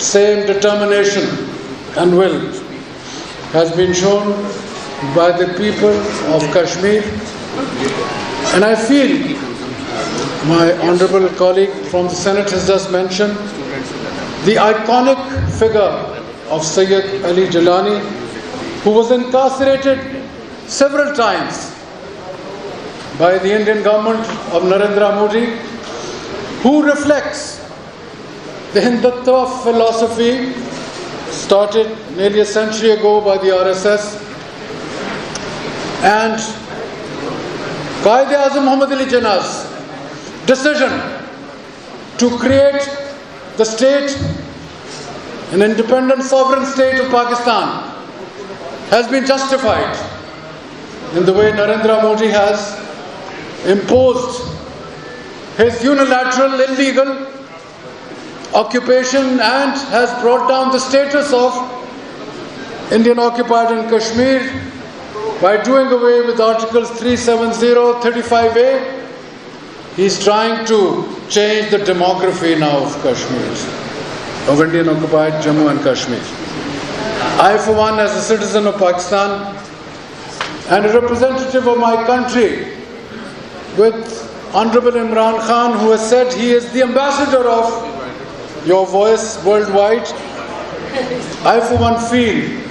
same determination and will has been shown by the people of Kashmir. And I feel, my honorable colleague from the Senate has just mentioned, the iconic figure of Sayyid Ali Jilani, who was incarcerated several times by the Indian government of Narendra Modi, who reflects the Hindutva philosophy started nearly a century ago by the RSS, and Quaid-e-Azam Muhammad Ali Jinnah's decision to create the state, an independent sovereign state of Pakistan, has been justified in the way Narendra Modi has imposed his unilateral, illegal occupation and has brought down the status of Indian occupied in Kashmir by doing away with Articles 370, 35A. He's trying to change the demography now of Kashmir, of Indian occupied Jammu and Kashmir. I, for one, as a citizen of Pakistan and a representative of my country, with Honorable Imran Khan, who has said he is the ambassador of your voice worldwide, I, for one, feel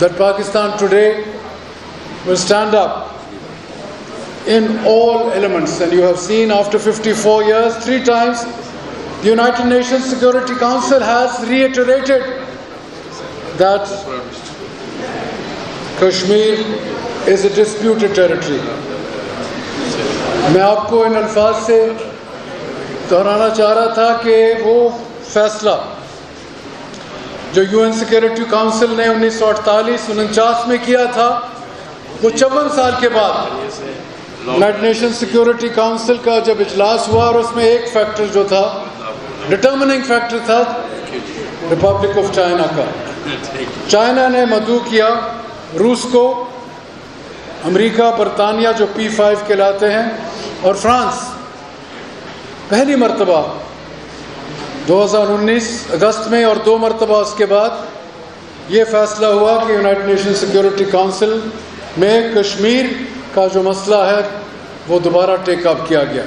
that Pakistan today will stand up in all elements. And you have seen, after 54 years, 3 times, the United Nations Security Council has reiterated that Kashmir is a disputed territory. میں آپ کو ان الفاظ سے دہرانا چاہ رہا تھا کہ وہ فیصلہ جو UN سیکورٹی کونسل نے 1948-49 میں کیا تھا، وہ 54 سال کے بعد یونائٹڈ نیشن سیکورٹی کونسل کا جب اجلاس ہوا، اور اس میں ایک فیکٹر جو تھا، ڈٹرمننگ فیکٹر تھا ریپبلک آف چائنا کا. چائنا نے مدعو کیا روس کو، امریکہ، برطانیہ جو P5 کہلاتے ہیں، اور فرانس. پہلی مرتبہ 2019 اگست میں اور 2 مرتبہ اس کے بعد یہ فیصلہ ہوا کہ یونائٹڈ نیشن سیکورٹی کونسل میں کشمیر کا جو مسئلہ ہے وہ دوبارہ ٹیک اپ کیا گیا.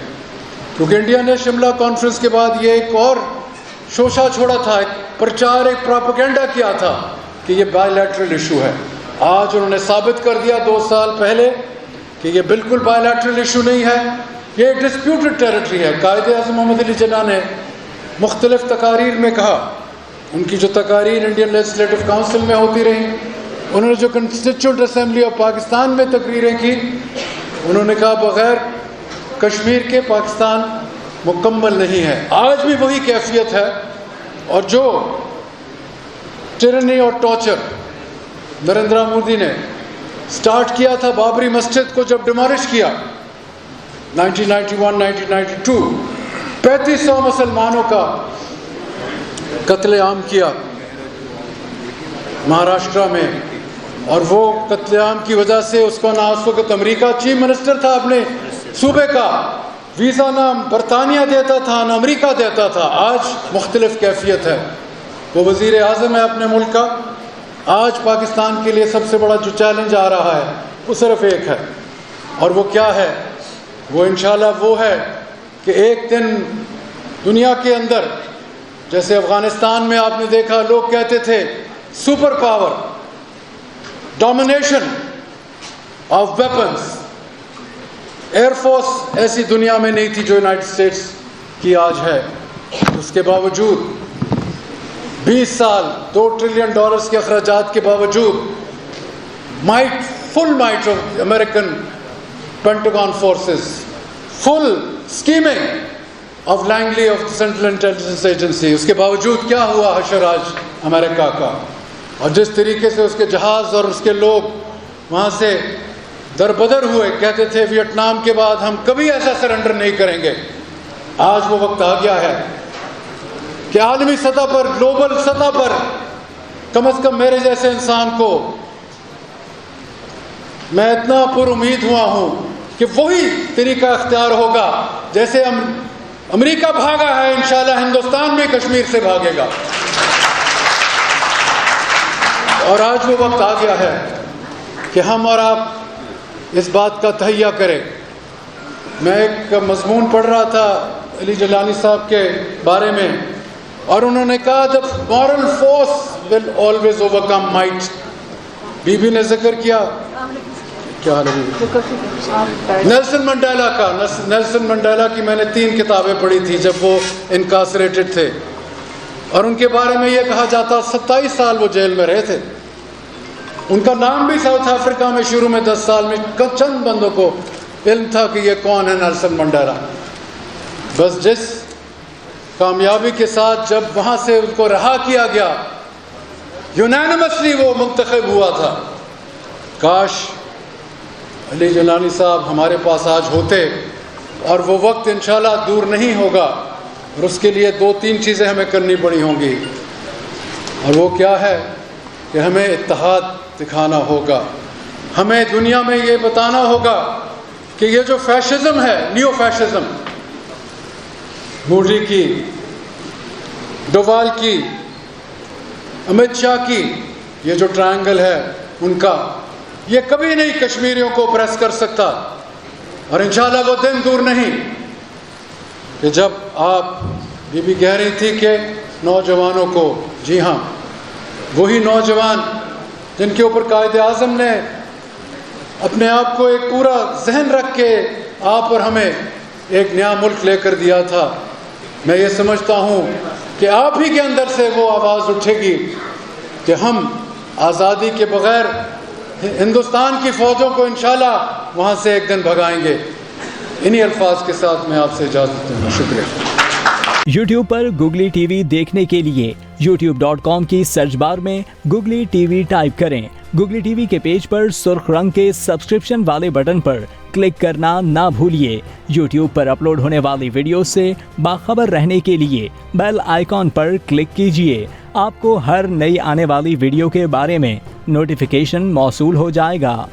کیونکہ انڈیا نے شملہ کانفرنس کے بعد یہ ایک اور شوشہ چھوڑا تھا، ایک پرچار، ایک پروپیگنڈا کیا تھا کہ یہ بائی لیٹرل ایشو ہے. آج انہوں نے ثابت کر دیا 2 سال پہلے کہ یہ بالکل بائی لیٹرل ایشو نہیں ہے، یہ ایک ڈسپیوٹڈ ٹیریٹری ہے. قائد-ے-اعظم محمد علی جناح نے مختلف تقاریر میں کہا، ان کی جو تقاریر انڈین لیجسلیٹو کونسل میں ہوتی رہی، انہوں نے جو کنسٹیچوئنٹ اسمبلی آف پاکستان میں تقریریں کی، انہوں نے کہا بغیر کشمیر کے پاکستان مکمل نہیں ہے. آج بھی وہی کیفیت ہے. اور جو ٹرنی اور ٹارچر نریندرا مودی نے سٹارٹ کیا تھا بابری مسجد کو جب ڈیمالش کیا 1991-1992، 3500 مسلمانوں کا قتل عام کیا مہاراشٹرا میں، اور وہ قتل عام کی وجہ سے اس کا نام اس وقت امریکہ چیف منسٹر تھا اپنے صوبے کا، ویزا نہ برطانیہ دیتا تھا نہ امریکہ دیتا تھا. آج مختلف کیفیت ہے. وہ وزیر اعظم ہے اپنے ملک کا. آج پاکستان کے لیے سب سے بڑا جو چیلنج آ رہا ہے وہ صرف ایک ہے، اور وہ کیا ہے؟ وہ انشاءاللہ وہ ہے کہ ایک دن دنیا کے اندر، جیسے افغانستان میں آپ نے دیکھا لوگ کہتے تھے super power, domination of weapons, air force ایسی دنیا میں نہیں تھی جو یونائٹڈ اسٹیٹس کی آج ہے. اس کے باوجود 20 سال $2 ٹریلین کے اخراجات کے باوجود full might of American Pentagon forces, full skimming of Langley of Central Intelligence Agency, اس کے باوجود کیا ہوا حشر آج امریکہ کا، اور جس طریقے سے اس کے جہاز اور اس کے لوگ وہاں سے دربدر ہوئے، کہتے تھے ویتنام کے بعد ہم کبھی ایسا سرنڈر نہیں کریں گے. آج وہ وقت آ گیا ہے کہ عالمی سطح پر، گلوبل سطح پر، کم از کم میرے جیسے انسان کو، میں اتنا پر امید ہوا ہوں کہ وہی طریقہ اختیار ہوگا جیسے امریکہ بھاگا ہے، انشاءاللہ ہندوستان بھی کشمیر سے بھاگے گا. اور آج وہ وقت آ گیا ہے کہ ہم اور آپ اس بات کا تہیہ کریں. میں ایک مضمون پڑھ رہا تھا علی جیلانی صاحب کے بارے میں, اور انہوں نے کہا the moral force will always overcome might. بی بی نے ذکر کیا, کیا حال ہے, نیلسن منڈیلا کا. نیلسن منڈیلا کی میں نے 3 کتابیں پڑھی تھی جب وہ انکارسریٹڈ تھے, اور ان کے بارے میں یہ کہا جاتا 27 سال وہ جیل میں رہے تھے. ان کا نام بھی ساؤتھ افریقہ میں شروع میں 10 سال میں چند بندوں کو علم تھا کہ یہ کون ہے نیلسن منڈیلا. بس جس کامیابی کے ساتھ جب وہاں سے ان کو رہا کیا گیا, یونینمسلی وہ منتخب ہوا تھا. کاش علی جیلانی صاحب ہمارے پاس آج ہوتے, اور وہ وقت انشاءاللہ دور نہیں ہوگا, اور اس کے لیے 2-3 چیزیں ہمیں کرنی پڑی ہوں گی. اور وہ کیا ہے کہ ہمیں اتحاد دکھانا ہوگا. ہمیں دنیا میں یہ بتانا ہوگا کہ یہ جو فیشزم ہے, نیو فیشزم, مودی کی, ڈووال کی, امت شاہ کی, یہ جو ٹرائنگل ہے ان کا, یہ کبھی نہیں کشمیریوں کو پریس کر سکتا. اور انشاءاللہ وہ دن دور نہیں کہ جب آپ, بی بی کہہ رہی تھی کہ نوجوانوں کو, جی ہاں وہی نوجوان جن کے اوپر قائد اعظم نے اپنے آپ کو ایک پورا ذہن رکھ کے آپ اور ہمیں ایک نیا ملک لے کر دیا تھا. میں یہ سمجھتا ہوں کہ آپ ہی کے اندر سے وہ آواز اٹھے گی کہ ہم آزادی کے بغیر ہندوستان کی فوجوں کو انشاءاللہ وہاں سے ایک دن بھگائیں گے. انہی الفاظ کے ساتھ میں آپ سے اجازت دوں گا. شکریہ. YouTube پر گوگلی ٹی وی دیکھنے کے لیے youtube.com کی سرچ بار میں گوگلی ٹی وی ٹائپ کریں. گوگلی ٹی وی کے پیج پر سرخ رنگ کے سبسکرپشن والے بٹن پر کلک کرنا نہ بھولیے. YouTube پر اپلوڈ ہونے والی ویڈیو سے باخبر رہنے کے لیے بیل آئیکن پر کلک کیجیے. آپ کو ہر نئی آنے والی ویڈیو کے بارے میں نوٹیفیکیشن موصول ہو جائے گا.